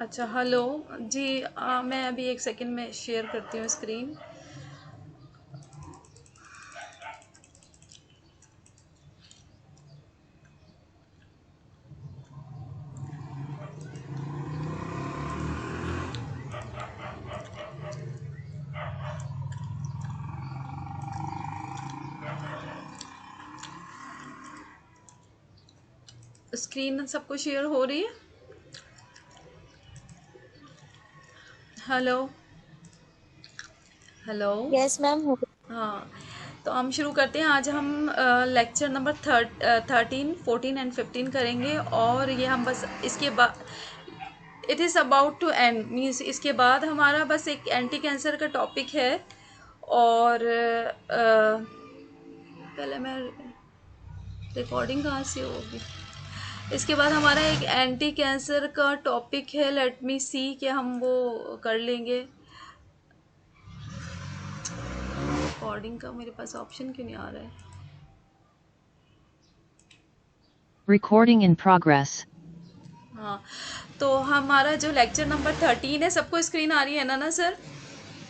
अच्छा, हेलो जी। मैं अभी एक सेकंड में शेयर करती हूँ स्क्रीन। स्क्रीन सबको शेयर हो रही है? Hello hello. यस मैम हो। हाँ, तो हम शुरू करते हैं। आज हम लेक्चर नंबर 13, 14 एंड 15 करेंगे, और ये हम बस इसके बाद it is about to end means इसके बाद हमारा बस एक एंटी कैंसर का टॉपिक है। और पहले मैं रिकॉर्डिंग कहाँ से होगी? इसके बाद हमारा एक एंटी कैंसर का टॉपिक है। लेट मी सी कि हम वो कर लेंगे। रिकॉर्डिंग का मेरे पास ऑप्शन क्यों नहीं आ रहा है? Recording in progress. हाँ, तो हमारा जो लेक्चर नंबर 13 है, सबको स्क्रीन आ रही है ना सर?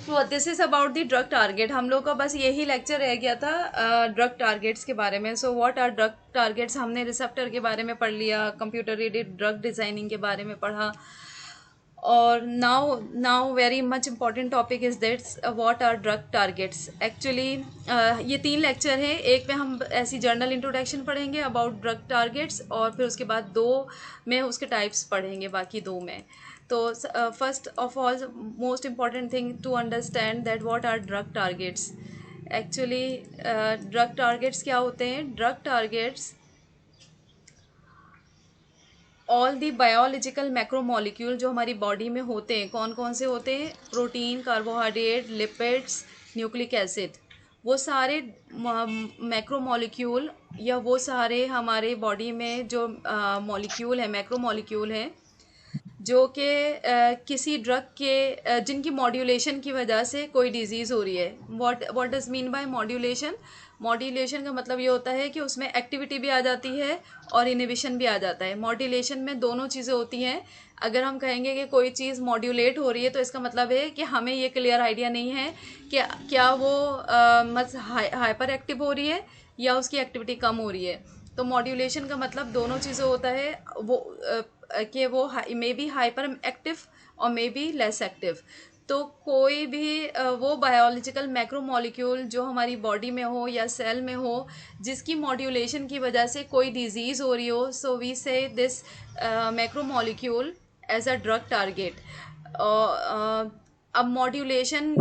तो this is about the drug target. हम लोग का बस यही लेक्चर रह गया था ड्रग टारगेट्स के बारे में। So what are drug targets, हमने रिसेप्टर के बारे में पढ़ लिया, कंप्यूटर एडेड ड्रग डिजाइनिंग के बारे में पढ़ा। और now very much important topic is this, what are drug targets actually. ये 3 लेक्चर हैं। एक में हम ऐसी जर्नल इंट्रोडक्शन पढ़ेंगे अबाउट ड्रग टारगेट्स, और फिर उसके बाद 2 में उसके टाइप्स पढ़ेंगे, बाकी 2 में। तो first of all, most important thing to understand that what are drug targets actually. Drug targets क्या होते हैं? Drug targets all the biological macromolecule जो हमारी बॉडी में होते हैं। कौन कौन से होते हैं? Protein, carbohydrate, lipids, nucleic acid. वो सारे मैक्रोमोलिक्यूल, या वो सारे हमारे बॉडी में जो मॉलिक्यूल है, मैक्रोमोलिक्यूल हैं, जो कि किसी ड्रग के जिनकी मॉड्यूलेशन की वजह से कोई डिजीज़ हो रही है। What does mean by modulation? Modulation का मतलब ये होता है कि उसमें एक्टिविटी भी आ जाती है और इनिबिशन भी आ जाता है। मॉड्यूलेशन में दोनों चीज़ें होती हैं। अगर हम कहेंगे कि कोई चीज़ मॉड्यूलेट हो रही है, तो इसका मतलब है कि हमें ये क्लियर आइडिया नहीं है कि क्या वो हाइपर एक्टिव हो रही है या उसकी एक्टिविटी कम हो रही है। तो मॉड्यूलेशन का मतलब दोनों चीज़ें होता है। वो कि वो मे बी हाइपर एक्टिव और मे बी लेस एक्टिव। तो कोई भी वो बायोलॉजिकल मैक्रोमोलिक्यूल जो हमारी बॉडी में हो या सेल में हो, जिसकी मॉड्यूलेशन की वजह से कोई डिजीज़ हो रही हो, so we say this macromolecule as a drug target. अब मॉड्यूलेशन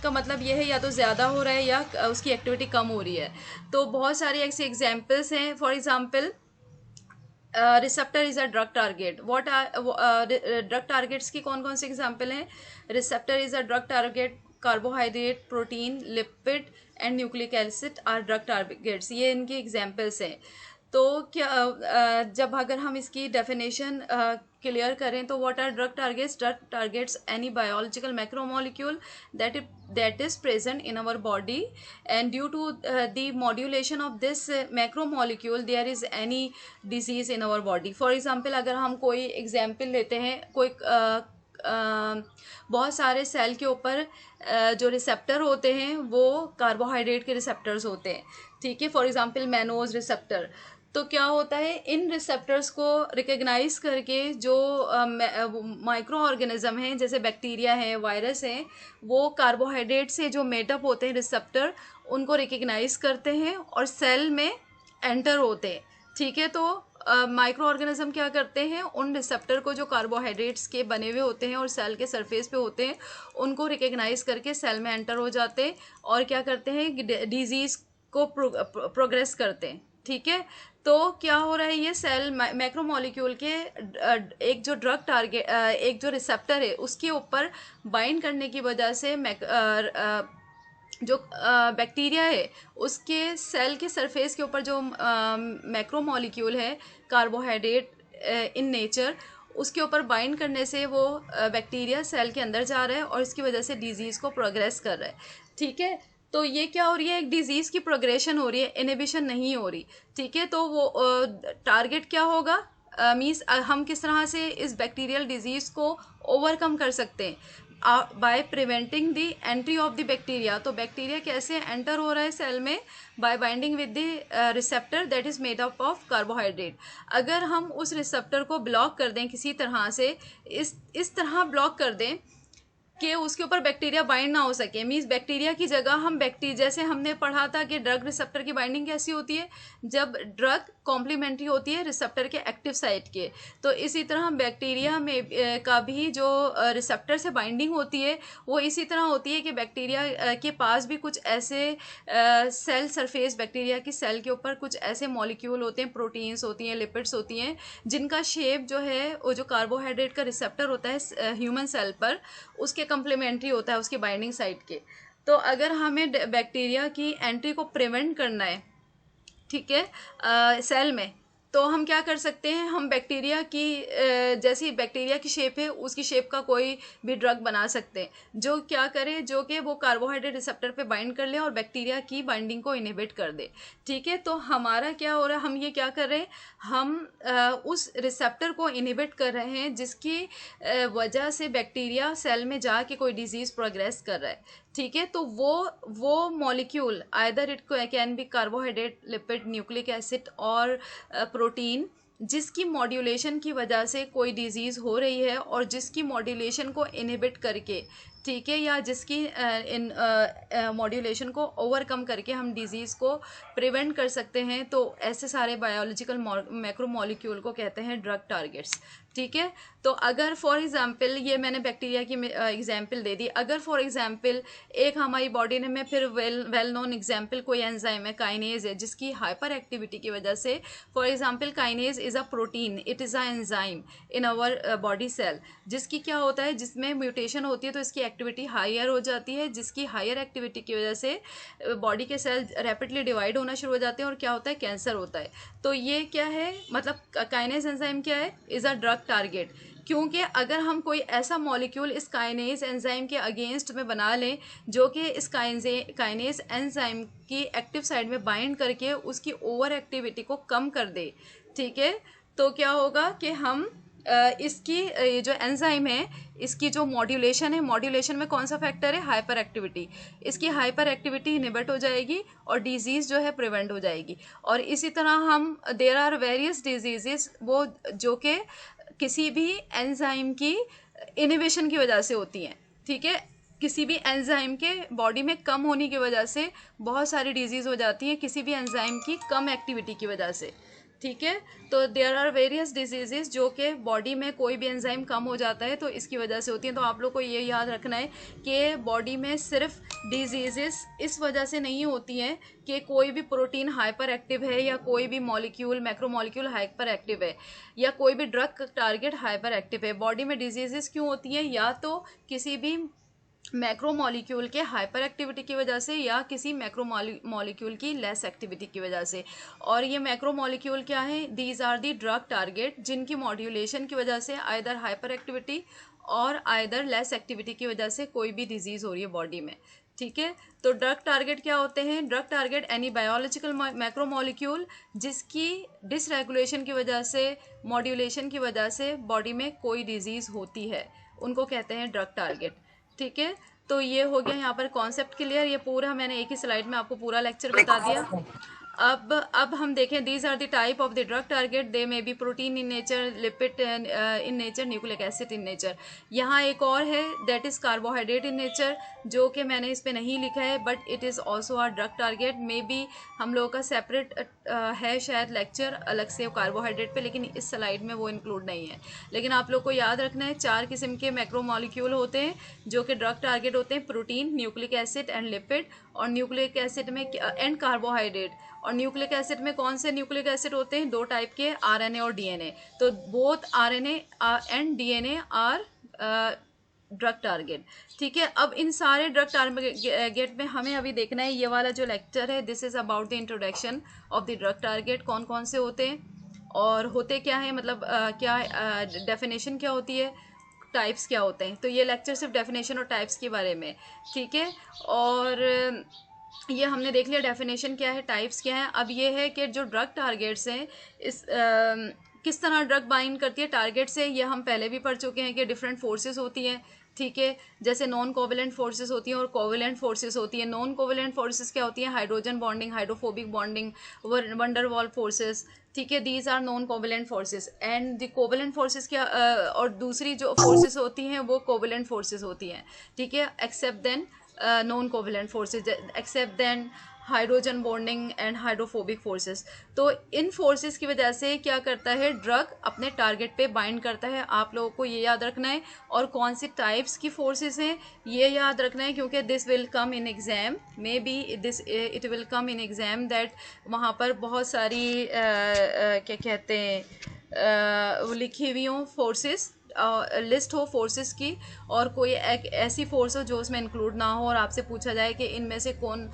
का मतलब ये है या तो ज़्यादा हो रहा है या उसकी एक्टिविटी कम हो रही है। तो बहुत सारे ऐसे एग्जांपल्स हैं। For example, receptor is a drug target. What are drug targets की कौन कौन से एग्जांपल हैं? Receptor is a drug target, carbohydrate, protein, lipid and nucleic acid are drug targets. ये इनकी एग्जांपल्स हैं। तो क्या जब अगर हम इसकी डेफिनेशन क्लियर करें, तो what are drug targets? Drug targets any biological macromolecule that is present in our body, and due to the modulation of this macromolecule there is any disease in our body. For example, अगर हम कोई example लेते हैं, कोई बहुत सारे cell के ऊपर जो रिसेप्टर होते हैं वो कार्बोहाइड्रेट के रिसेप्टर्स होते हैं। ठीक है, फॉर एग्जांपल मैनोज रिसेप्टर। तो क्या होता है, इन रिसेप्टर्स को रिकग्नाइज करके जो माइक्रो ऑर्गेनिज्म हैं, जैसे बैक्टीरिया है, वायरस हैं, वो कार्बोहाइड्रेट से जो मेडअप होते हैं रिसेप्टर, उनको रिकग्नाइज करते हैं और सेल में एंटर होते हैं। ठीक है, तो माइक्रो ऑर्गेनिज्म क्या करते हैं, उन रिसेप्टर को जो कार्बोहाइड्रेट्स के बने हुए होते हैं और सेल के सरफेस पे होते हैं, उनको रिकग्नाइज करके सेल में एंटर हो जाते हैं और क्या करते हैं, डिजीज़ को प्रोग्रेस करते हैं। ठीक है, तो क्या हो रहा है, ये सेल मैक्रोमोलिक्यूल के एक जो ड्रग टारगेट, एक जो रिसेप्टर है उसके ऊपर बाइंड करने की वजह से जो बैक्टीरिया है उसके सेल के सरफेस के ऊपर जो मैक्रोमोलिक्यूल है, कार्बोहाइड्रेट इन नेचर, उसके ऊपर बाइंड करने से वो बैक्टीरिया सेल के अंदर जा रहा है और इसकी वजह से डिजीज़ को प्रोग्रेस कर रहा है। ठीक है, तो ये क्या हो रही है, एक डिजीज़ की प्रोग्रेशन हो रही है, इनहिबिशन नहीं हो रही। ठीक है, तो वो टारगेट क्या होगा? मीन्स हम किस तरह से इस बैक्टीरियल डिजीज़ को ओवरकम कर सकते हैं by preventing the entry of the bacteria. तो बैक्टीरिया कैसे एंटर हो रहा है सेल में, bye binding with the receptor that is made up of carbohydrate. अगर हम उस रिसेप्टर को ब्लॉक कर दें किसी तरह से, इस तरह ब्लॉक कर दें कि उसके ऊपर बैक्टीरिया बाइंड ना हो सके, मीन्स बैक्टीरिया की जगह हम जैसे हमने पढ़ा था कि ड्रग रिसेप्टर की बाइंडिंग कैसी होती है, जब ड्रग कॉम्प्लीमेंट्री होती है रिसेप्टर के एक्टिव साइट के, तो इसी तरह बैक्टीरिया में का भी जो रिसेप्टर से बाइंडिंग होती है वो इसी तरह होती है कि बैक्टीरिया के पास भी कुछ ऐसे सेल सरफेस, बैक्टीरिया की सेल के ऊपर कुछ ऐसे मॉलिक्यूल होते हैं, प्रोटीन्स होती हैं, लिपिड्स होती हैं, जिनका शेप जो है वो जो कार्बोहाइड्रेट का रिसेप्टर होता है ह्यूमन सेल पर उसके कंप्लीमेंट्री होता है उसकी बाइंडिंग साइट के। तो अगर हमें बैक्टीरिया की एंट्री को प्रिवेंट करना है, ठीक है, सेल में, तो हम क्या कर सकते हैं, हम बैक्टीरिया की जैसी बैक्टीरिया की शेप है उसकी शेप का कोई भी ड्रग बना सकते हैं जो क्या करे, जो कि वो कार्बोहाइड्रेट रिसेप्टर पे बाइंड कर ले और बैक्टीरिया की बाइंडिंग को इनहिबिट कर दे। ठीक है, तो हमारा क्या हो रहा है, हम ये क्या कर रहे हैं, हम उस रिसेप्टर को इनहिबिट कर रहे हैं जिसकी वजह से बैक्टीरिया सेल में जाके कोई डिजीज़ प्रोग्रेस कर रहा है। ठीक है, तो वो molecule either it can be carbohydrate, lipid, nucleic acid और प्रोटीन, जिसकी मॉड्यूलेशन की वजह से कोई डिजीज़ हो रही है और जिसकी मॉड्यूलेशन को इनहिबिट करके, ठीक है, या जिसकी इन मॉड्यूलेशन को ओवरकम करके हम डिजीज़ को प्रिवेंट कर सकते हैं, तो ऐसे सारे बायोलॉजिकल मैक्रोमोलिक्यूल को कहते हैं ड्रग टारगेट्स। ठीक है, तो अगर फॉर एग्जांपल, ये मैंने बैक्टीरिया की एग्जांपल दे दी, अगर फॉर एग्जांपल एक हमारी बॉडी में फिर वेल नोन एग्जांपल कोई एंजाइम है, काइनेज है, जिसकी हाइपर एक्टिविटी की वजह से, for example kinase is a protein, it is a enzyme in our body cell, जिसकी क्या होता है, जिसमें म्यूटेशन होती है तो इसकी एक्टिविटी हायर हो जाती है, जिसकी हायर एक्टिविटी की वजह से बॉडी के सेल रैपिडली डिवाइड होना शुरू हो जाते हैं और क्या होता है, कैंसर होता है। तो ये क्या है, मतलब काइनेज एंजाइम क्या है, इज़ अ ड्रग टारगेट, क्योंकि अगर हम कोई ऐसा मॉलिक्यूल इस काइनेज एंजाइम के अगेंस्ट में बना लें जो कि इस काइनेज एंजाइम की एक्टिव साइड में बाइंड करके उसकी ओवर एक्टिविटी को कम कर दे, ठीक है, तो क्या होगा कि हम इसकी ये जो एंजाइम है इसकी जो मॉड्यूलेशन है, मॉड्यूलेशन में कौन सा फैक्टर है, हाइपर एक्टिविटी, इसकी हाइपर एक्टिविटी इनहिबिट हो जाएगी और डिजीज़ जो है प्रिवेंट हो जाएगी। और इसी तरह हम देयर आर वेरियस डिजीजेस वो जो कि किसी भी एंजाइम की इनहिबिशन की वजह से होती हैं। ठीक है, किसी भी एंजाइम के बॉडी में कम होने की वजह से बहुत सारी डिजीज़ हो जाती हैं किसी भी एंजाइम की कम एक्टिविटी की वजह से। ठीक है, तो देयर आर वेरियस डिजीजेस जो कि बॉडी में कोई भी एंजाइम कम हो जाता है तो इसकी वजह से होती हैं। तो आप लोग को ये याद रखना है कि बॉडी में सिर्फ डिजीजेस इस वजह से नहीं होती हैं कि कोई भी प्रोटीन हाइपर एक्टिव है या कोई भी मॉलिक्यूल मैक्रोमॉलिक्यूल हाइपर एक्टिव है या कोई भी ड्रग टारगेट हाइपर एक्टिव है। बॉडी में डिजीजेस क्यों होती हैं, या तो किसी भी मैक्रोमॉलिक्यूल के हाइपर एक्टिविटी की वजह से या किसी मैक्रोमॉलिक्यूल की लेस एक्टिविटी की वजह से। और ये मैक्रोमॉलिक्यूल क्या है, these are the drug target जिनकी मॉड्यूलेशन की वजह से आइदर हाइपर एक्टिविटी और आइदर लेस एक्टिविटी की वजह से कोई भी डिजीज़ हो रही है बॉडी में। ठीक है, तो ड्रग टारगेट क्या होते हैं, drug target any biological macromolecule जिसकी डिसरेगुलेशन की वजह से, मॉड्यूलेशन की वजह से बॉडी में कोई डिजीज़ होती है, उनको कहते हैं ड्रग टारगेट। ठीक है, तो ये हो गया यहाँ पर कॉन्सेप्ट क्लियर। ये पूरा मैंने एक ही स्लाइड में आपको पूरा लेक्चर बता दिया। अब हम देखें, these are the type of the drug target, they may be protein in nature, lipid in nature, nucleic acid in nature. यहाँ एक और है that is carbohydrate in nature, जो कि मैंने इस पे नहीं लिखा है but it is also are drug target. May be हम लोगों का सेपरेट है शायद लेक्चर अलग से कार्बोहाइड्रेट पे, लेकिन इस स्लाइड में वो इंक्लूड नहीं है। लेकिन आप लोग को याद रखना है 4 किस्म के मैक्रोमॉलिक्यूल होते हैं जो कि ड्रग टारगेट होते हैं, protein, nucleic acid and lipid, और न्यूक्लिक एसिड में एंड कार्बोहाइड्रेट। और न्यूक्लिक एसिड में कौन से न्यूक्लिक एसिड होते हैं, 2 टाइप के, आरएनए और डीएनए। तो both RNA and DNA are drug target. ठीक है, अब इन सारे ड्रग टारगेट में हमें अभी देखना है, ये वाला जो लेक्चर है this is about the introduction of the drug target, कौन कौन से होते हैं और होते क्या है, मतलब क्या डेफिनेशन क्या होती है, टाइप्स क्या होते हैं। तो ये लेक्चर सिर्फ डेफिनेशन और टाइप्स के बारे में। ठीक है, और ये हमने देख लिया डेफिनेशन क्या है, टाइप्स क्या है। अब ये है कि जो ड्रग टारगेट्स हैं इस किस तरह ड्रग बाइंड करती है टारगेट से, ये हम पहले भी पढ़ चुके हैं कि डिफरेंट फोर्सेस होती हैं, ठीक है। जैसे नॉन कोवेलेंट फोर्सेस होती हैं और कोवेलेंट फोर्सेस होती हैं। नॉन कोवेलेंट फोर्सेस क्या होती हैं? Hydrogen bonding, hydrophobic bonding, van der Waals forces, ठीक है। These are non covalent forces. And the covalent forces क्या और दूसरी जो फोर्सेस होती हैं वो कोवेलेंट फोर्सेस होती हैं, ठीक है। Except then non covalent forces, except then hydrogen bonding and hydrophobic forces. तो इन फोर्सेस की वजह से क्या करता है, ड्रग अपने टारगेट पे बाइंड करता है। आप लोगों को ये याद रखना है। और कौन सी टाइप्स की फोर्सेस हैं ये याद रखना है, क्योंकि this will come in exam, may be this it will come in exam that वहाँ पर बहुत सारी क्या कहते हैं लिखी हुई हों फोर्सेस, लिस्ट हो फोर्सेस की, और कोई एक ऐसी फोर्स हो जो उसमें इंक्लूड ना हो, और आपसे पूछा जाए कि इनमें से कौन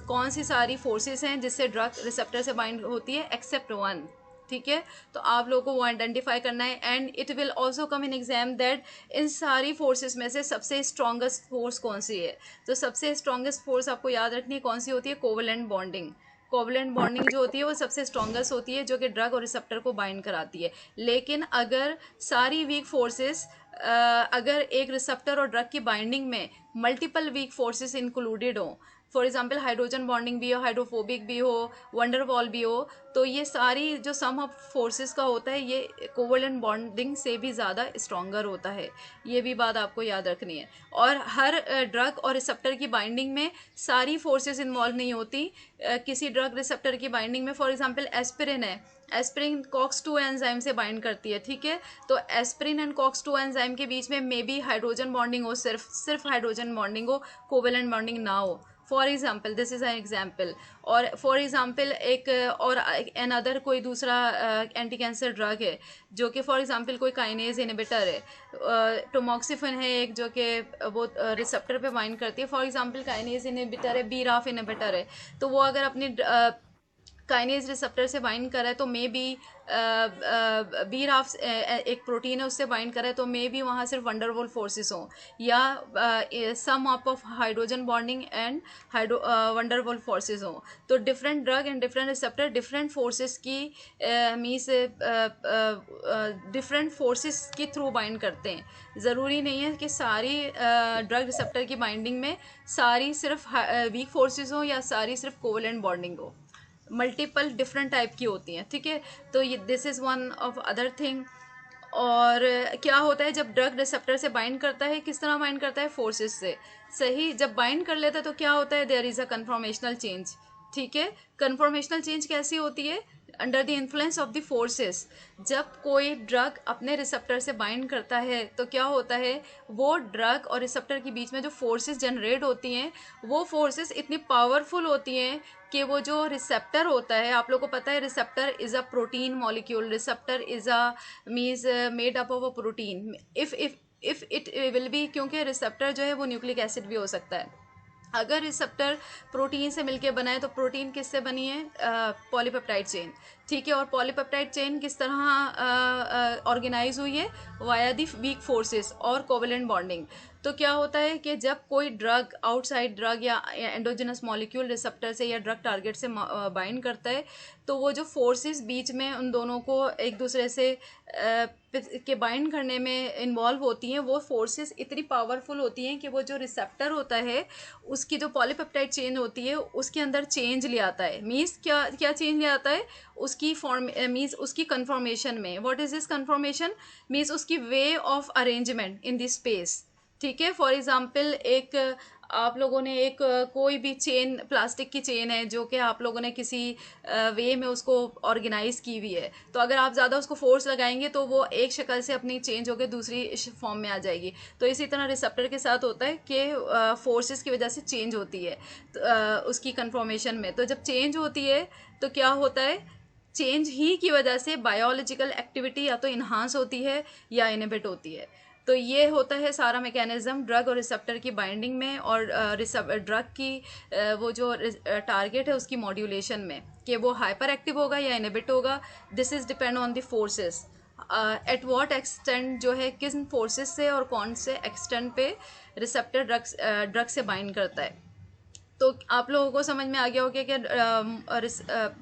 कौन सी सारी फोर्सेस हैं जिससे ड्रग रिसेप्टर से बाइंड होती है, एक्सेप्ट वन, ठीक है। तो आप लोगों को वो आइडेंटिफाई करना है। And it will also come in exam that in सारी फोर्सेस में से सबसे स्ट्रॉन्गेस्ट फोर्स कौन सी है। तो सबसे स्ट्रॉन्गेस्ट फोर्स आपको याद रखनी है कौन सी होती है, कोवेलेंट बॉन्डिंग। कोवेलेंट बॉन्डिंग जो होती है वो सबसे स्ट्रॉन्गेस्ट होती है, जो कि ड्रग और रिसेप्टर को बाइंड कराती है। लेकिन अगर सारी वीक फोर्सेस, अगर एक रिसेप्टर और ड्रग की बाइंडिंग में मल्टीपल वीक फोर्सेस इंक्लूडेड हो, फॉर एग्जाम्पल हाइड्रोजन बॉन्डिंग भी हो, हाइड्रोफोबिक भी हो, वंडरवॉल भी हो, तो ये सारी जो सम ऑफ फोर्सेस का होता है ये कोवेलेंट बॉन्डिंग से भी ज़्यादा स्ट्रॉन्गर होता है। ये भी बात आपको याद रखनी है। और हर ड्रग और रिसेप्टर की बाइंडिंग में सारी फोर्सेस इन्वॉल्व नहीं होती। किसी ड्रग रिसेप्टर की बाइंडिंग में फॉर एग्जांपल एस्पिरिन है, एस्पिरिन कॉक्स-2 एंजाइम से बाइंड करती है, ठीक है। तो एस्पिरिन एंड कॉक्स-2 एंजाइम के बीच में मे बी हाइड्रोजन बॉन्डिंग हो, सिर्फ हाइड्रोजन बॉन्डिंग हो, कोवेलेंट बॉन्डिंग ना हो। For example this is an example. और फॉर एग्जाम्पल एक और अनदर कोई दूसरा एंटी कैंसर ड्रग है जो कि फॉर एग्जाम्पल कोई काइनेज इनहिबिटर है, टोमॉक्सिफेन है एक, जो कि वो रिसेप्टर पे बाइंड करती है। फॉर एग्जाम्पल काइनेज इनहिबिटर है, बीराफ इनहिबिटर है, तो वो अगर अपनी काइनेज रिसेप्टर से बाइंड करा है तो मे बी बीराफ एक प्रोटीन है उससे बाइंड करा है, तो मे बी वहाँ सिर्फ वंडरवॉल फोर्सेस हों, या sum of hydrogen bonding and van der Waals forces हों। तो different drug and different receptor different forces की मीन्स डिफरेंट फोर्सेस के थ्रू बाइंड करते हैं। ज़रूरी नहीं है कि सारी ड्रग रिसेप्टर की बाइंडिंग में सारी सिर्फ वीक फोर्सेस हों या सारी सिर्फ कोवेलेंट बॉन्डिंग हो, मल्टीपल डिफरेंट टाइप की होती हैं, ठीक है। तो ये this is one of other thing. और क्या होता है जब ड्रग रिसेप्टर से बाइंड करता है, किस तरह बाइंड करता है, फोर्सेस से, सही। जब बाइंड कर लेता है तो क्या होता है, there is a conformational change, ठीक है। कन्फॉर्मेशनल चेंज कैसी होती है, under the influence of the forces. जब कोई ड्रग अपने रिसेप्टर से बाइंड करता है तो क्या होता है, वो ड्रग और रिसेप्टर के बीच में जो फोर्सेस जनरेट होती हैं वो फोर्सेस इतनी पावरफुल होती हैं कि वो जो रिसेप्टर होता है, आप लोगों को पता है receptor is a protein molecule, receptor is a means made up of a protein, if it will B, क्योंकि रिसेप्टर जो है वो न्यूक्लिक एसिड भी हो सकता है। अगर रिसेप्टर प्रोटीन से मिलके बना है तो प्रोटीन किससे बनी है, पॉलीपेप्टाइड चेन, ठीक है। और पॉलीपेप्टाइड चेन किस तरह ऑर्गेनाइज हुई है, वाया दी वीक फोर्सेस और कोवेलेंट बॉन्डिंग। तो क्या होता है कि जब कोई ड्रग आउटसाइड ड्रग या एंडोजिनस मॉलिक्यूल रिसेप्टर से या ड्रग टारगेट से बाइंड करता है, तो वो जो फोर्सेस बीच में उन दोनों को एक दूसरे से के बाइंड करने में इन्वॉल्व होती हैं, वो फोर्सेस इतनी पावरफुल होती हैं कि वो जो रिसेप्टर होता है उसकी जो पॉलीपेप्टाइड चेन होती है उसके अंदर चेंज ले आता है। मीन्स क्या क्या चेंज ले आता है, उसकी फॉर्म मीन्स उसकी कन्फॉर्मेशन में। What is this conformation, means उसकी way of arrangement in this space, ठीक है। फॉर एग्जाम्पल एक आप लोगों ने एक कोई भी चेन, प्लास्टिक की चेन है जो कि आप लोगों ने किसी वे में उसको ऑर्गेनाइज की हुई है, तो अगर आप ज़्यादा उसको फोर्स लगाएंगे तो वो एक शक्ल से अपनी चेंज होकर दूसरी फॉर्म में आ जाएगी। तो इसी तरह रिसेप्टर के साथ होता है कि फोर्सेस की वजह से चेंज होती है उसकी कन्फॉर्मेशन में। तो जब चेंज होती है तो क्या होता है, चेंज ही की वजह से बायोलॉजिकल एक्टिविटी या तो इन्हांस होती है या इनहिबिट होती है। तो ये होता है सारा मैकेनिज्म ड्रग और रिसेप्टर की बाइंडिंग में और ड्रग की वो जो टारगेट है उसकी मॉड्यूलेशन में, कि वो हाइपर एक्टिव होगा या इनहिबिट होगा। This is depend on the forces, at what extent जो है किन फोर्सेस से और कौन से एक्सटेंट पे रिसेप्टर ड्रग से बाइंड करता है। तो आप लोगों को समझ में आ गया होगा कि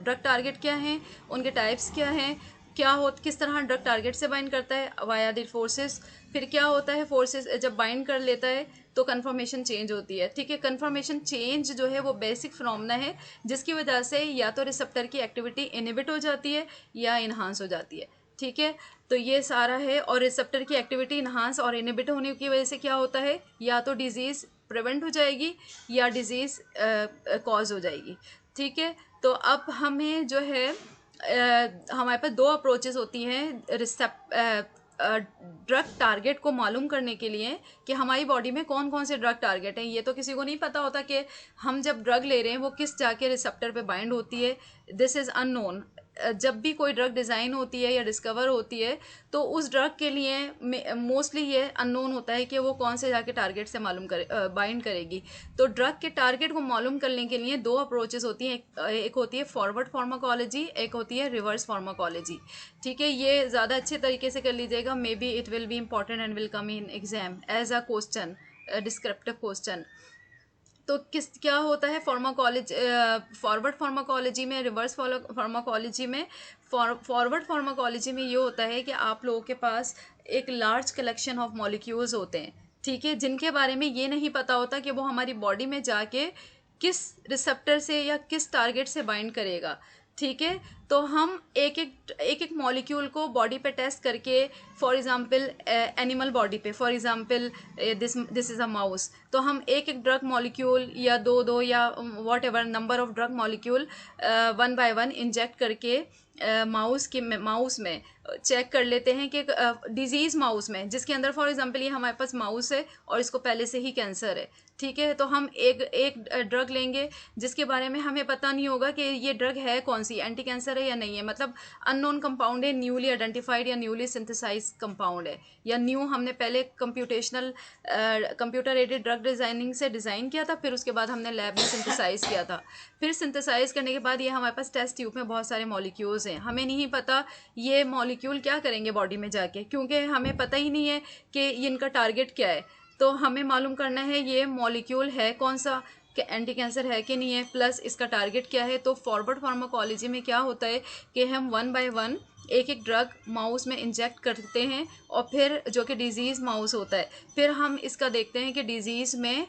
ड्रग टारगेट क्या हैं, उनके टाइप्स क्या हैं, किस तरह ड्रग टारगेट से बाइंड करता है, वाया द फोर्सेस। फिर क्या होता है, फोर्सेस जब बाइंड कर लेता है तो कन्फर्मेशन चेंज होती है, ठीक है। कन्फर्मेशन चेंज जो है वो बेसिक फिनोमेना है जिसकी वजह से या तो रिसेप्टर की एक्टिविटी इनहिबिट हो जाती है या इन्हांस हो जाती है, ठीक है। तो ये सारा है, और रिसेप्टर की एक्टिविटी इन्हांस और इनहिबिट होने की वजह से क्या होता है, या तो डिजीज़ प्रिवेंट हो जाएगी या डिजीज़ कॉज हो जाएगी, ठीक है। तो अब हमें जो है हमारे पास दो अप्रोचेस होती हैं ड्रग टारगेट को मालूम करने के लिए कि हमारी बॉडी में कौन कौन से ड्रग टारगेट हैं। ये तो किसी को नहीं पता होता कि हम जब ड्रग ले रहे हैं वो किस जाके रिसेप्टर पे बाइंड होती है, दिस इज़ अननोन। जब भी कोई ड्रग डिज़ाइन होती है या डिस्कवर होती है तो उस ड्रग के लिए मोस्टली ये अननोन होता है कि वो कौन से जाके टारगेट से बाइंड करेगी। तो ड्रग के टारगेट को मालूम करने के लिए दो अप्रोचेस होती हैं, एक होती है फॉरवर्ड फार्माकोलॉजी, एक होती है रिवर्स फार्माकोलॉजी, ठीक है। ये ज़्यादा अच्छे तरीके से कर लीजिएगा, maybe it will be important and will come in exam as a question, descriptive question. तो क्या होता है फॉरवर्ड फार्माकोलॉजी में, रिवर्स फार्माकोलॉजी में। फॉरवर्ड फार्माकोलॉजी में ये होता है कि आप लोगों के पास एक लार्ज कलेक्शन ऑफ मॉलिक्यूल्स होते हैं, ठीक है, जिनके बारे में ये नहीं पता होता कि वो हमारी बॉडी में जाके किस रिसेप्टर से या किस टारगेट से बाइंड करेगा, ठीक है। तो हम एक एक मॉलिक्यूल को बॉडी पे टेस्ट करके, फॉर एग्जांपल एनिमल बॉडी पे, for example this is a mouse, तो हम एक एक ड्रग मॉलिक्यूल या दो या what ever number of drug molecule one by one inject करके माउस में चेक कर लेते हैं कि डिजीज़ माउस में जिसके अंदर, फॉर एग्जांपल ये हमारे पास माउस है और इसको पहले से ही कैंसर है, ठीक है। तो हम एक ड्रग लेंगे जिसके बारे में हमें पता नहीं होगा कि ये ड्रग है कौन सी, एंटी कैंसर है या नहीं है, मतलब अननोन कंपाउंड है, न्यूली आइडेंटिफाइड या न्यूली सिंथेसाइज कंपाउंड है, या न्यू हमने पहले कंप्यूटर एडेड ड्रग डिज़ाइनिंग से डिज़ाइन किया था, फिर उसके बाद हमने लैब में सिंथेसाइज किया था। फिर सिंथेसाइज करने के बाद ये हमारे पास टेस्ट ट्यूब में बहुत सारे मॉलिक्यूल्स हैं, हमें नहीं पता ये मॉलिक्यूल क्या करेंगे बॉडी में जाके, क्योंकि हमें पता ही नहीं है कि इनका टारगेट क्या है। तो हमें मालूम करना है ये मॉलिक्यूल है कौन सा, कि एंटी कैंसर है कि नहीं है, प्लस इसका टारगेट क्या है। तो फॉरवर्ड फार्माकोलॉजी में क्या होता है कि हम वन बाय वन एक एक ड्रग माउस में इंजेक्ट करते हैं, और फिर जो कि डिजीज़ माउस होता है, फिर हम इसका देखते हैं कि डिजीज़ में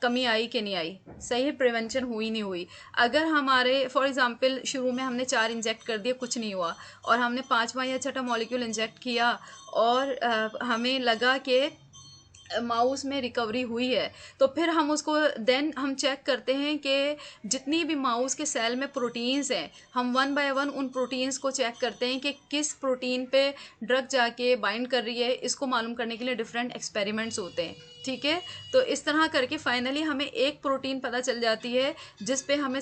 कमी आई कि नहीं आई, सही प्रिवेंशन हुई नहीं हुई। अगर हमारे फॉर एग्जांपल शुरू में हमने 4 इंजेक्ट कर दिए, कुछ नहीं हुआ, और हमने 5वां या 6वां मॉलिक्यूल इंजेक्ट किया और हमें लगा कि माउस में रिकवरी हुई है, तो फिर हम उसको देन हम चेक करते हैं कि जितनी भी माउस के सेल में प्रोटीन्स हैं, हम वन बाय वन उन प्रोटीन्स को चेक करते हैं कि किस प्रोटीन पे ड्रग जाके बाइंड कर रही है। इसको मालूम करने के लिए डिफरेंट एक्सपेरिमेंट्स होते हैं, ठीक है। तो इस तरह करके फाइनली हमें एक प्रोटीन पता चल जाती है जिस पे हमें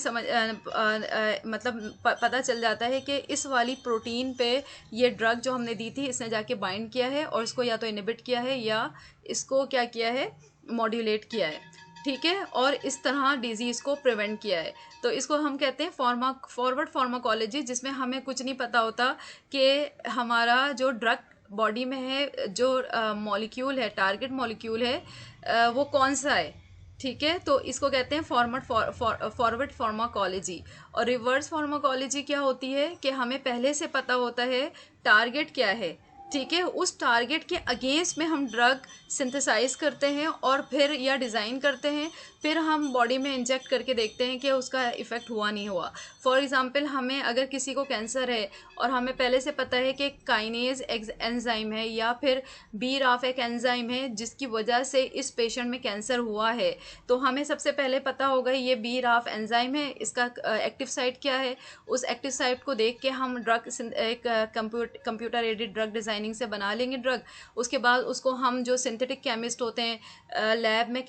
पता चल जाता है कि इस वाली प्रोटीन पे ये ड्रग जो हमने दी थी इसने जाके बाइंड किया है और इसको या तो इनहिबिट किया है या इसको क्या किया है, मॉड्यूलेट किया है, ठीक है, और इस तरह डिजीज़ को प्रिवेंट किया है। तो इसको हम कहते हैं फॉरवर्ड फार्माकोलॉजी, जिसमें हमें कुछ नहीं पता होता कि हमारा जो ड्रग बॉडी में है, जो मॉलिक्यूल है, टारगेट मॉलिक्यूल है, वो कौन सा है, ठीक है। तो इसको कहते हैं फॉरवर्ड फार्माकोलॉजी। और रिवर्स फार्माकोलॉजी क्या होती है कि हमें पहले से पता होता है टारगेट क्या है, ठीक है, उस टारगेट के अगेंस्ट में हम ड्रग सिंथेसाइज करते हैं और फिर या डिज़ाइन करते हैं, फिर हम बॉडी में इंजेक्ट करके देखते हैं कि उसका इफ़ेक्ट हुआ नहीं हुआ। फॉर एग्जांपल हमें अगर किसी को कैंसर है और हमें पहले से पता है कि काइनेज एंजाइम है या फिर BRAF एक एंजाइम है जिसकी वजह से इस पेशेंट में कैंसर हुआ है, तो हमें सबसे पहले पता होगा ये BRAF एंजाइम है, इसका एक्टिव साइट क्या है, उस एक्टिव साइट को देख के हम ड्रग एक कंप्यूटर एडेड ड्रग डिज़ाइनिंग से बना लेंगे ड्रग। उसके बाद उसको हम जो सिंथेटिक केमिस्ट होते हैं लैब में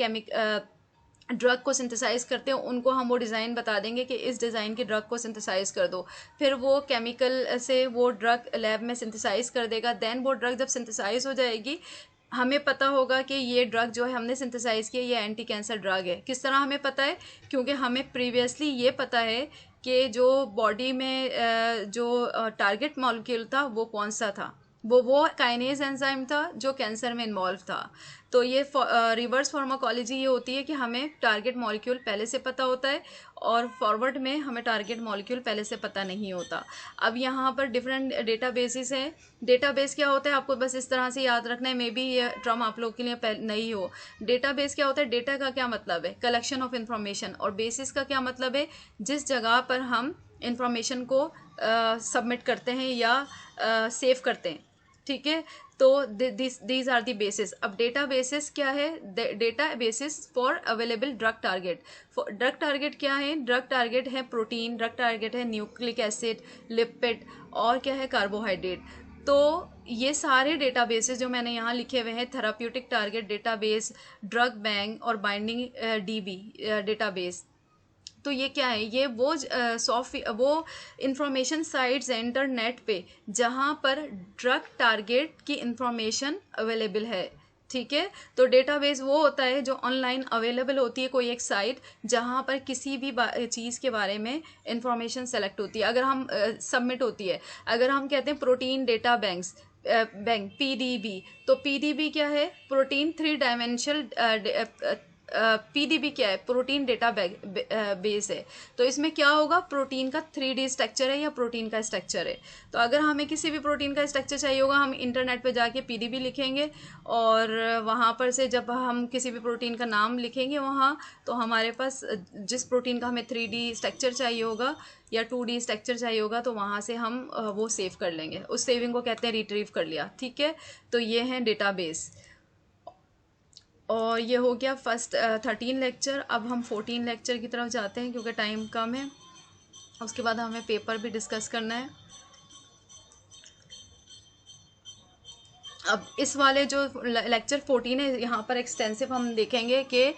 ड्रग को सिंथेसाइज करते हैं, उनको हम वो डिज़ाइन बता देंगे कि इस डिज़ाइन की ड्रग को सिंथेसाइज कर दो, फिर वो केमिकल से वो ड्रग लैब में सिंथेसाइज कर देगा। देन वो ड्रग जब सिंथेसाइज हो जाएगी हमें पता होगा कि ये ड्रग जो है हमने सिंथेसाइज किया ये एंटी कैंसर ड्रग है। किस तरह हमें पता है, क्योंकि हमें प्रीवियसली ये पता है कि जो बॉडी में जो टारगेट मॉलिक्यूल था वो कौन सा था, वो काइनेज एंजाइम था जो कैंसर में इन्वॉल्व था। तो ये रिवर्स फार्माकोलॉजी ये होती है कि हमें टारगेट मॉलिक्यूल पहले से पता होता है और फॉरवर्ड में हमें टारगेट मॉलिक्यूल पहले से पता नहीं होता। अब यहाँ पर डिफरेंट डेटाबेसेस हैं। डेटाबेस क्या होता है आपको बस इस तरह से याद रखना है, मे बी ये टर्म आप लोग के लिए नहीं हो। डेटाबेस क्या होता है, डेटा का क्या मतलब है, कलेक्शन ऑफ इंफॉर्मेशन, और बेसिस का क्या मतलब है, जिस जगह पर हम इंफॉर्मेशन को सबमिट करते हैं या सेव करते हैं। ठीक है, तो दीज आर दी बेसिस। अब डेटा बेसिस क्या है, data basis for available drug target. Drug target क्या है, ड्रग टारगेट है प्रोटीन, ड्रग टारगेट है न्यूक्लिक एसिड, लिपिड, और क्या है कार्बोहाइड्रेट। तो ये सारे डेटाबेसेस जो मैंने यहाँ लिखे हुए हैं, therapeutic target database, drug bank और बाइंडिंग डीबी डेटाबेस, तो ये क्या है, ये वो इंफॉर्मेशन साइट्स हैं इंटरनेट पे जहाँ पर ड्रग टारगेट की इंफॉर्मेशन अवेलेबल है। ठीक है, तो डेटाबेस वो होता है जो ऑनलाइन अवेलेबल होती है, कोई एक साइट जहाँ पर किसी भी चीज़ के बारे में इंफॉर्मेशन सेलेक्ट होती है, अगर हम सबमिट होती है। अगर हम कहते हैं प्रोटीन डेटा बैंक पीडीबी, तो पीडीबी क्या है, प्रोटीन 3 डायमेंशनल पीडीबी क्या है, प्रोटीन डेटा बेस है। तो इसमें क्या होगा, प्रोटीन का 3D स्ट्रक्चर है या प्रोटीन का स्ट्रक्चर है। तो अगर हमें किसी भी प्रोटीन का स्ट्रक्चर चाहिए होगा, हम इंटरनेट पे जाके पीडीबी लिखेंगे और वहाँ पर से जब हम किसी भी प्रोटीन का नाम लिखेंगे वहाँ, तो हमारे पास जिस प्रोटीन का हमें 3D स्ट्रक्चर चाहिए होगा या 2D स्ट्रक्चर चाहिए होगा, तो वहाँ से हम वो सेव कर लेंगे। उस सेविंग को कहते हैं रिट्रीव कर लिया। ठीक है, तो ये है डेटाबेस। और ये हो गया फर्स्ट 13 लेक्चर। अब हम 14 लेक्चर की तरफ जाते हैं क्योंकि टाइम कम है, उसके बाद हमें पेपर भी डिस्कस करना है। अब इस वाले जो लेक्चर 14 है, यहाँ पर एक्सटेंसिव हम देखेंगे कि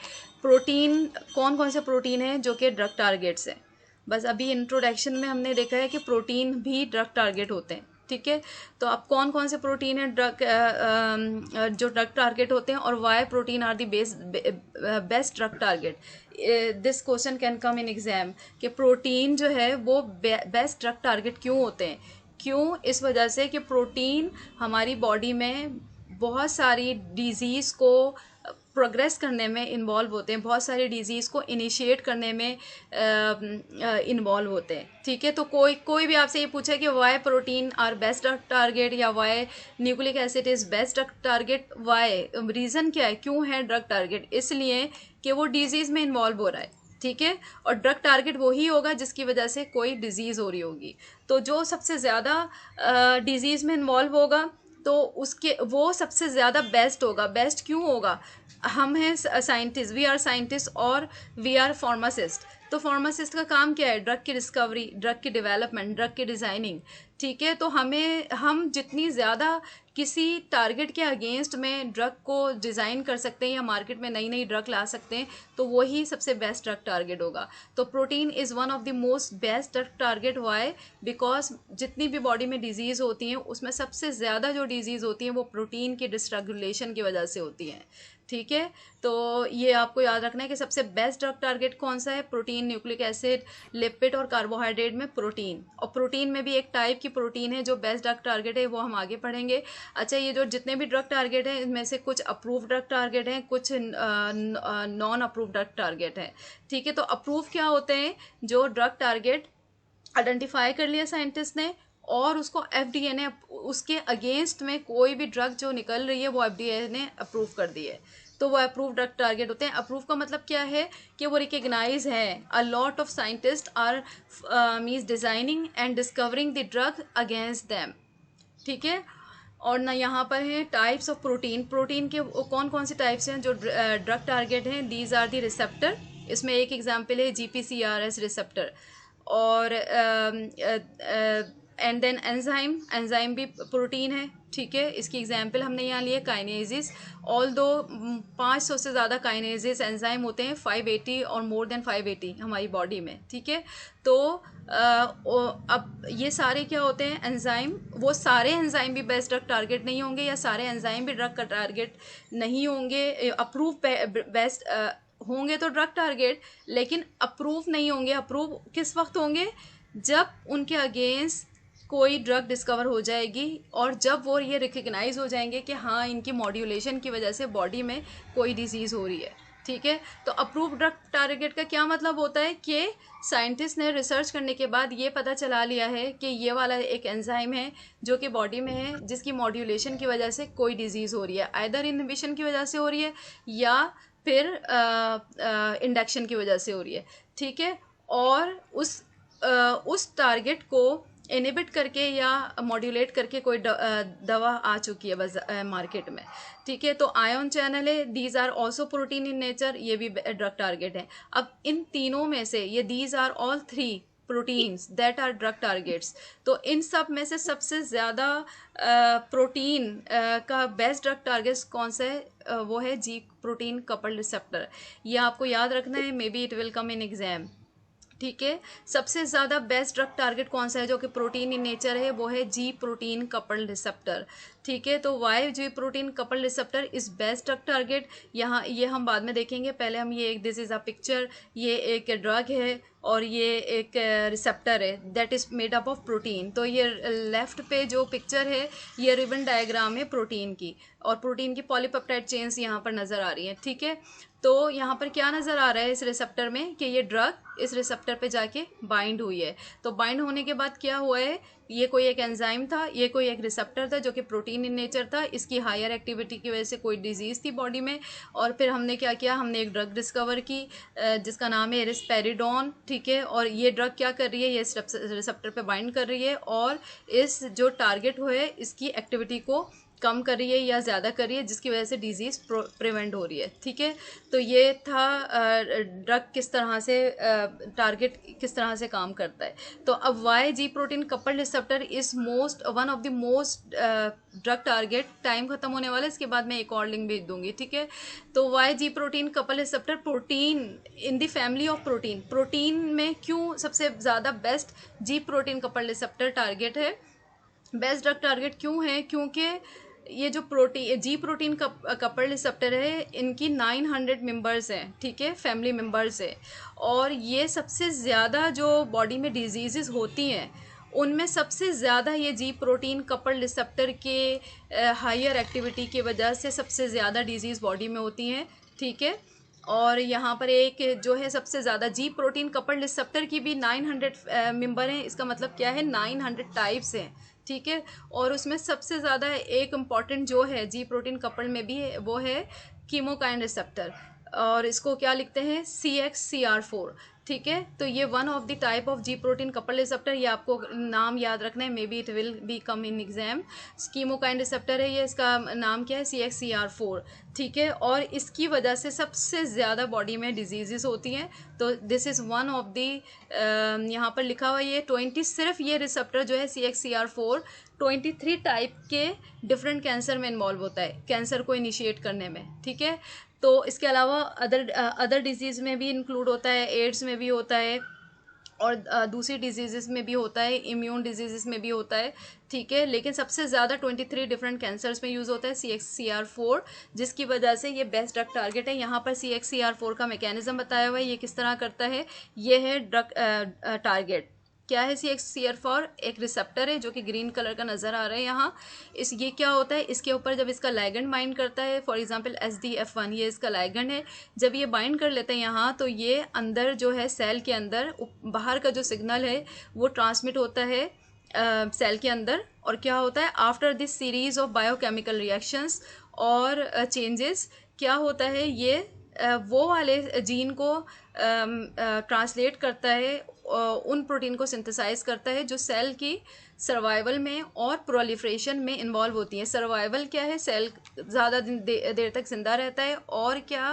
प्रोटीन कौन कौन से प्रोटीन है जो कि ड्रग टारगेट्स हैं। बस अभी इंट्रोडक्शन में हमने देखा है कि प्रोटीन भी ड्रग टारगेट होते हैं। ठीक है, तो अब कौन कौन से प्रोटीन है जो ड्रग टारगेट होते हैं, और why protein are the best drug target. This question can come in exam कि प्रोटीन जो है वो बेस्ट ड्रग टारगेट क्यों होते हैं। क्यों, इस वजह से कि प्रोटीन हमारी बॉडी में बहुत सारी डिजीज़ को प्रोग्रेस करने में इन्वॉल्व होते हैं, बहुत सारी डिजीज़ को इनिशिएट करने में इन्वॉल्व होते हैं। ठीक है, तो कोई भी आपसे ये पूछे कि why protein are best drug target या why nucleic acid is best drug target, why reason क्या है, क्यों है ड्रग टारगेट, इसलिए कि वो डिजीज़ में इन्वॉल्व हो रहा है। ठीक है, और ड्रग टारगेट वही होगा जिसकी वजह से कोई डिजीज़ हो रही होगी। तो जो सबसे ज़्यादा डिजीज़ में इन्वॉल्व होगा तो उसके वो सबसे ज़्यादा बेस्ट होगा। बेस्ट क्यों होगा, हम हैं साइंटिस्ट, वी आर साइंटिस्ट और वी आर फार्मासिस्ट। तो फार्मासिस्ट का काम क्या है, ड्रग की डिस्कवरी, ड्रग की डेवलपमेंट, ड्रग की डिज़ाइनिंग। ठीक है, तो हम जितनी ज़्यादा किसी टारगेट के अगेंस्ट में ड्रग को डिज़ाइन कर सकते हैं या मार्केट में नई नई ड्रग ला सकते हैं, तो वही सबसे बेस्ट ड्रग टारगेट होगा। तो protein is one of the most best drug target. Why, because जितनी भी बॉडी में डिजीज़ होती हैं उसमें सबसे ज़्यादा जो डिजीज़ होती हैं वो प्रोटीन की डिसरेगुलेशन की वजह से होती हैं। ठीक है, तो ये आपको याद रखना है कि सबसे बेस्ट ड्रग टारगेट कौन सा है, प्रोटीन, न्यूक्लिक एसिड, लिपिड और कार्बोहाइड्रेट में प्रोटीन। और प्रोटीन में भी एक टाइप की प्रोटीन है जो बेस्ट ड्रग टारगेट है, वो हम आगे पढ़ेंगे। अच्छा, ये जो जितने भी ड्रग टारगेट हैं इनमें से कुछ अप्रूव ड्रग टारगेट हैं, कुछ नॉन अप्रूव ड्रग टारगेट हैं। ठीक है, तो अप्रूव क्या होते हैं, जो ड्रग टारगेट आइडेंटिफाई कर लिया साइंटिस्ट ने और उसको एफडीए ने उसके अगेंस्ट में कोई भी ड्रग जो निकल रही है वो एफडीए ने अप्रूव कर दी है, तो वो अप्रूव ड्रग टारगेट होते हैं। अप्रूव का मतलब क्या है कि वो रिकग्नाइज है। A lot of scientist are means designing and discovering the drug against them. ठीक है, और ना यहाँ पर है टाइप्स ऑफ प्रोटीन। प्रोटीन के कौन कौन से टाइप्स हैं जो ड्रग टारगेट हैं, दीज आर दी रिसेप्टर। इसमें एक एग्जांपल है जीपीसीआरएस रिसेप्टर। और एंड देन एंजाइम, एंजाइम भी प्रोटीन है। ठीक है, इसकी एग्जांपल हमने यहाँ लिए काइनेसिस। ऑल दो 500 से ज़्यादा काइनेसिस एंजाइम होते हैं, 580 और मोर देन 580 हमारी बॉडी में। ठीक है, तो अब ये सारे क्या होते हैं एंजाइम, वो सारे एंजाइम भी बेस्ट ड्रग टारगेट नहीं होंगे या सारे एंजाइम भी ड्रग का टारगेट नहीं होंगे। अप्रूव बेस्ट होंगे तो ड्रग टारगेट, लेकिन अप्रूव नहीं होंगे। अप्रूव किस वक्त होंगे, जब उनके अगेंस्ट कोई ड्रग डिस्कवर हो जाएगी, और जब वो ये रिकग्नाइज हो जाएंगे कि हाँ इनकी मॉड्यूलेशन की वजह से बॉडी में कोई डिजीज़ हो रही है, ठीक है। तो अप्रूव ड्रग टारगेट का क्या मतलब होता है कि साइंटिस्ट ने रिसर्च करने के बाद ये पता चला लिया है कि ये वाला एक एंजाइम है जो कि बॉडी में है, जिसकी मॉड्यूलेशन की वजह से कोई डिजीज़ हो रही है, आइदर इनहिबिशन की वजह से हो रही है या फिर इंडक्शन की वजह से हो रही है, ठीक है। और उस टारगेट को इनिबिट करके या मॉड्यूलेट करके कोई दवा आ चुकी है बस मार्केट में, ठीक है। तो आयन चैनल है, these are also protein in nature, ये भी ड्रग टारगेट है। अब इन तीनों में से ये these are all 3 proteins that are drug targets. तो इन सब में से सबसे ज़्यादा प्रोटीन का बेस्ट ड्रग टारगेट कौन सा है? वो है जी प्रोटीन कपल रिसेप्टर। ये आपको याद रखना है, may be it will come in exam, ठीक है। सबसे ज़्यादा बेस्ट ड्रग टारगेट कौन सा है जो कि प्रोटीन इन नेचर है? वो है जी प्रोटीन कपल रिसेप्टर, ठीक है। तो why G protein couple receptor is best drug target, यहाँ ये हम बाद में देखेंगे। पहले हम ये एक, दिस इज अ पिक्चर, ये एक ड्रग है और ये एक रिसेप्टर है that is made up of protein. तो ये लेफ्ट पे जो पिक्चर है ये रिबन डायग्राम है प्रोटीन की, और प्रोटीन की पॉलीपेप्टाइड चेन्स यहाँ पर नज़र आ रही हैं, ठीक है। तो यहाँ पर क्या नज़र आ रहा है इस रिसेप्टर में कि ये ड्रग इस रिसेप्टर पे जाके बाइंड हुई है। तो बाइंड होने के बाद क्या हुआ है, ये कोई एक एंजाइम था, ये कोई एक रिसेप्टर था जो कि प्रोटीन इन नेचर था, इसकी हायर एक्टिविटी की वजह से कोई डिजीज़ थी बॉडी में, और फिर हमने क्या किया, हमने एक ड्रग डिस्कवर की जिसका नाम है रिस्पेरिडोन, ठीक है। और ये ड्रग क्या कर रही है, ये रिसेप्टर पे बाइंड कर रही है और इस जो टारगेट हुए इसकी एक्टिविटी को कम कर रही है या ज़्यादा कर रही है, जिसकी वजह से डिजीज़ प्रिवेंट हो रही है, ठीक है। तो ये था ड्रग किस तरह से, टारगेट किस तरह से काम करता है। तो अब why G protein couple receptor is one of the most drug target. Time खत्म होने वाला है, इसके बाद मैं एक और लिंक भेज दूंगी, ठीक है। तो why G protein couple receptor, protein in the family of protein, protein में क्यों सबसे ज़्यादा best G protein couple receptor target है, बेस्ट ड्रग टारगेट क्यों है? क्योंकि ये जो जी प्रोटीन कपल रिसेप्टर है, इनकी 900 मेंबर्स हैं, ठीक है, फैमिली मेंबर्स है। और ये सबसे ज़्यादा जो बॉडी में डिजीज़ होती हैं उनमें सबसे ज़्यादा ये जी प्रोटीन कपल रिसेप्टर के हायर एक्टिविटी की वजह से सबसे ज़्यादा डिजीज़ बॉडी में होती हैं, ठीक है। और यहाँ पर एक जो है सबसे ज़्यादा जी प्रोटीन कपल रिसेप्टर की भी 900 मेंबर हैं, इसका मतलब क्या है 900 टाइप्स हैं, ठीक है। और उसमें सबसे ज़्यादा एक इम्पॉर्टेंट जो है जी प्रोटीन कपल में भी है, वो है कीमोकाइन रिसेप्टर, और इसको क्या लिखते हैं CXCR4, ठीक है। तो ये one of the type of ji protein couple receptor, ये आपको नाम याद रखना है, may be it will B come in exam. कीमोकाइन receptor है ये, इसका नाम क्या है CXCR4, ठीक है। और इसकी वजह से सबसे ज़्यादा बॉडी में डिजीज़ होती हैं। तो this is one of the, यहाँ पर लिखा हुआ ये 20, सिर्फ ये रिसेप्टर जो है CXCR4 23 टाइप के डिफरेंट कैंसर में इन्वॉल्व होता है, कैंसर को इनिशिएट करने में, ठीक है। तो इसके अलावा अदर डिजीज़ में भी इंक्लूड होता है, एड्स में भी होता है, और दूसरी डिजीज़ में भी होता है, इम्यून डिजीज़ में भी होता है, ठीक है। लेकिन सबसे ज़्यादा 23 डिफरेंट कैंसर्स में यूज़ होता है CXCR4, जिसकी वजह से ये बेस्ट ड्रग टारगेट है। यहाँ पर CXCR4 का मैकेनिज्म बताया हुआ है, ये किस तरह करता है। ये है ड्रग टारगेट, क्या है CXCR4, एक रिसेप्टर है जो कि ग्रीन कलर का नज़र आ रहा है यहाँ। ये क्या होता है, इसके ऊपर जब इसका लाइगेंड बाइंड करता है, फॉर एग्जांपल SDF1, ये इसका लाइगेंड है, जब ये बाइंड कर लेते हैं यहाँ, तो ये अंदर जो है सेल के अंदर बाहर का जो सिग्नल है वो ट्रांसमिट होता है सेल के अंदर। और क्या होता है, after this series of biochemical reactions और चेंजेस, क्या होता है, ये वो वाले जीन को ट्रांसलेट करता है, उन प्रोटीन को सिंथेसाइज करता है जो सेल की सर्वाइवल में और प्रोलिफरेशन में इन्वॉल्व होती हैं। सर्वाइवल क्या है, सेल ज़्यादा देर तक जिंदा रहता है, और क्या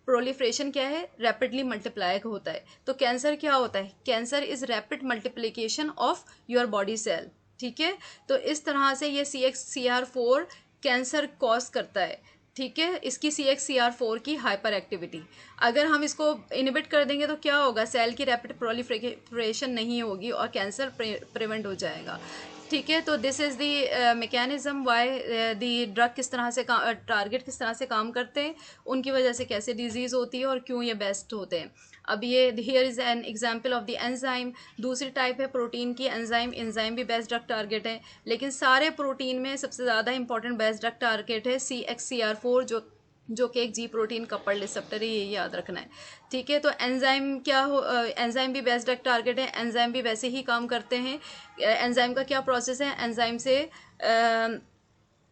प्रोलिफरेशन क्या है, रैपिडली मल्टीप्लाई होता है। तो कैंसर क्या होता है, cancer is rapid multiplication of your body cell, ठीक है। तो इस तरह से ये CXCR4 कैंसर कॉज करता है, ठीक है, इसकी CXCR4 की हाइपर एक्टिविटी। अगर हम इसको इनिबिट कर देंगे तो क्या होगा, सेल की रैपिड प्रोलिफरेशन नहीं होगी और कैंसर प्रिवेंट हो जाएगा। ठीक है। तो this is the mechanism why the drug किस तरह से टारगेट किस तरह से काम करते हैं, उनकी वजह से कैसे डिजीज़ होती है और क्यों ये बेस्ट होते हैं। अब ये here is an example of the enzyme. दूसरी टाइप है प्रोटीन की एंजाइम। एंजाइम भी बेस्ट ड्रग टारगेट है, लेकिन सारे प्रोटीन में सबसे ज़्यादा इंपॉर्टेंट बेस्ट ड्रग टारगेट है CXCR4, जो कि एक जी प्रोटीन कपल्ड रिसेप्टर है, ये याद रखना है। ठीक है। तो एंजाइम क्या हो, एंजाइम भी बेस्ट ड्रग टारगेट है। एंजाइम भी वैसे ही काम करते हैं। एंजाइम का क्या प्रोसेस है,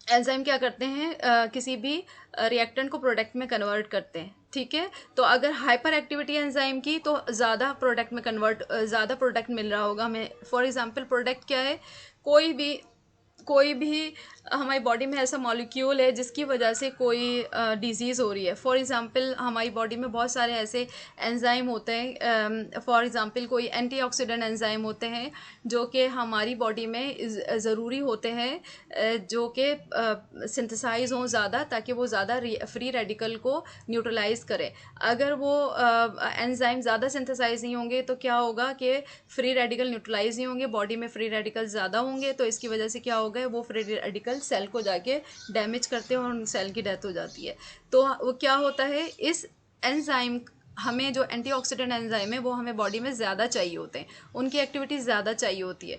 एंजाइम क्या करते हैं, किसी भी रिएक्टेंट को प्रोडक्ट में कन्वर्ट करते हैं। ठीक है। तो अगर हाइपर एक्टिविटी एंजाइम की, तो ज़्यादा प्रोडक्ट में ज़्यादा प्रोडक्ट मिल रहा होगा हमें। फॉर एग्जांपल प्रोडक्ट क्या है, कोई भी हमारी बॉडी में ऐसा मॉलिक्यूल है जिसकी वजह से कोई डिजीज़ हो रही है। फॉर एग्जांपल हमारी बॉडी में बहुत सारे ऐसे एंजाइम होते हैं, फॉर एग्जांपल कोई एंटीऑक्सीडेंट एंजाइम होते हैं जो कि हमारी बॉडी में ज़रूरी होते हैं, जो कि सिंथेसाइज हों ज़्यादा, ताकि वो ज़्यादा फ्री रेडिकल को न्यूट्रलाइज करें। अगर वो एंजाइम ज़्यादा सिंथेसाइज नहीं होंगे तो क्या होगा कि फ्री रेडिकल न्यूट्रलाइज नहीं होंगे, बॉडी में फ्री रेडिकल ज़्यादा होंगे, तो इसकी वजह से क्या होगा, वो फ्री रेडिकल सेल को जाके डैमेज करते हैं और उन सेल की डेथ हो जाती है। तो वो क्या होता है, इस एंजाइम हमें जो एंटीऑक्सीडेंट एंजाइम है वो हमें बॉडी में ज़्यादा चाहिए होते हैं, उनकी एक्टिविटी ज़्यादा चाहिए होती है।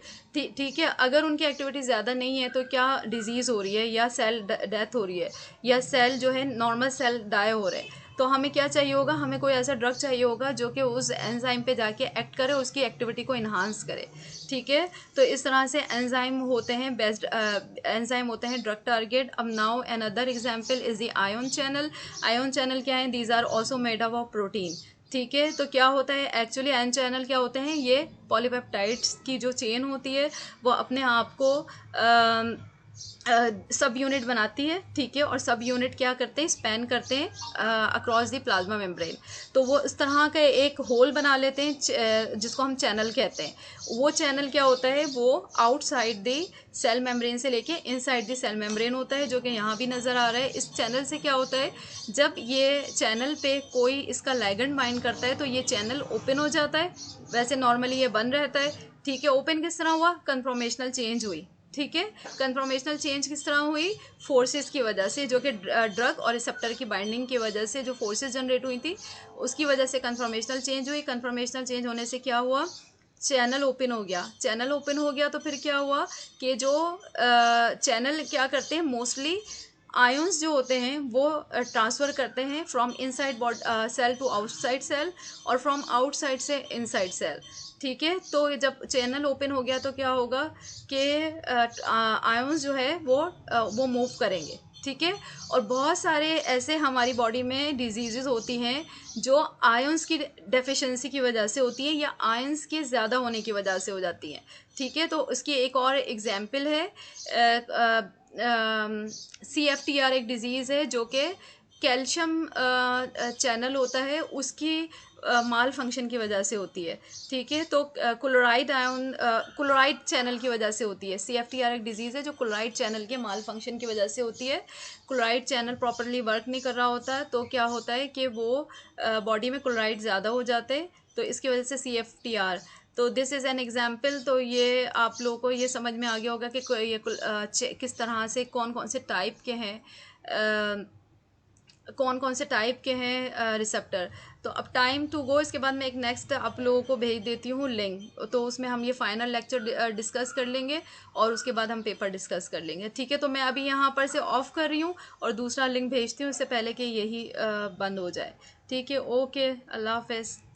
ठीक है। अगर उनकी एक्टिविटी ज़्यादा नहीं है तो क्या डिजीज़ हो रही है, या सेल डेथ हो रही है, या सेल जो है नॉर्मल सेल डाई हो रहे हैं, तो हमें क्या चाहिए होगा, हमें कोई ऐसा ड्रग चाहिए होगा जो कि उस एंजाइम पे जाके एक्ट करे, उसकी एक्टिविटी को इन्हांस करे। ठीक है। तो इस तरह से एंजाइम होते हैं बेस्ट एंजाइम होते हैं ड्रग टारगेट। अब now another example is the ion channel. Ion channel क्या है, these are also made up of protein. ठीक है। तो क्या होता है एक्चुअली आयन चैनल क्या होते हैं, ये पॉलीपेप्टाइड्स की जो चेन होती है वो अपने आप को सब यूनिट बनाती है। ठीक है। और सब यूनिट क्या करते हैं, स्पैन करते हैं अक्रॉस द प्लाज्मा मेम्ब्रेन। तो वो इस तरह का एक होल बना लेते हैं जिसको हम चैनल कहते हैं। वो चैनल क्या होता है, वो आउटसाइड द सेल मेम्ब्रेन से लेके इनसाइड द सेल मेम्ब्रेन होता है, जो कि यहाँ भी नज़र आ रहा है। इस चैनल से क्या होता है, जब ये चैनल पे कोई इसका लाइगेंड बाइंड करता है तो ये चैनल ओपन हो जाता है। वैसे नॉर्मली ये बंद रहता है। ठीक है। ओपन किस तरह हुआ, कन्फर्मेशनल चेंज हुई। ठीक है। कन्फर्मेशनल चेंज किस तरह हुई, फोर्सेस की वजह से, जो कि ड्रग और रिसेप्टर की बाइंडिंग की वजह से जो फोर्सेस जनरेट हुई थी, उसकी वजह से कन्फर्मेशनल चेंज हुई। कन्फर्मेशनल चेंज होने से क्या हुआ, चैनल ओपन हो गया। चैनल ओपन हो गया तो फिर क्या हुआ कि जो चैनल क्या करते हैं, मोस्टली आयंस जो होते हैं वो ट्रांसफ़र करते हैं from inside cell to outside cell, और फ्रॉम आउटसाइड से इनसाइड सेल। ठीक है। तो जब चैनल ओपन हो गया तो क्या होगा कि आयंस जो है वो मूव करेंगे। ठीक है। और बहुत सारे ऐसे हमारी बॉडी में डिजीज़ होती हैं जो आयंस की डेफिशिएंसी की वजह से होती है, या आयंस के ज़्यादा होने की वजह से हो जाती हैं। ठीक है। तो उसकी एक और एग्जांपल है, CFTR एक डिज़ीज़ है जो कि कैल्शियम चैनल होता है, उसकी माल फंक्शन की वजह से होती है। ठीक है। तो क्लोराइड चैनल की वजह से होती है। CFTR एक डिजीज़ है जो क्लोराइड चैनल के माल फंक्शन की वजह से होती है। क्लोराइड चैनल प्रॉपरली वर्क नहीं कर रहा होता, तो क्या होता है कि वो बॉडी में क्लोराइड ज़्यादा हो जाते हैं, तो इसकी वजह से CFTR। तो दिस इज़ एन एग्जाम्पल। तो ये आप लोगों को ये समझ में आ गया होगा कि ये किस तरह से कौन कौन से टाइप के हैं, रिसेप्टर। तो अब टाइम टू गो, इसके बाद मैं एक नेक्स्ट आप लोगों को भेज देती हूँ लिंक, तो उसमें हम ये फाइनल लेक्चर डिस्कस कर लेंगे और उसके बाद हम पेपर डिस्कस कर लेंगे। ठीक है। तो मैं अभी यहाँ पर से ऑफ कर रही हूँ और दूसरा लिंक भेजती हूँ इससे पहले कि यही बंद हो जाए। ठीक है। ओके, अल्लाह हाफ़िज़।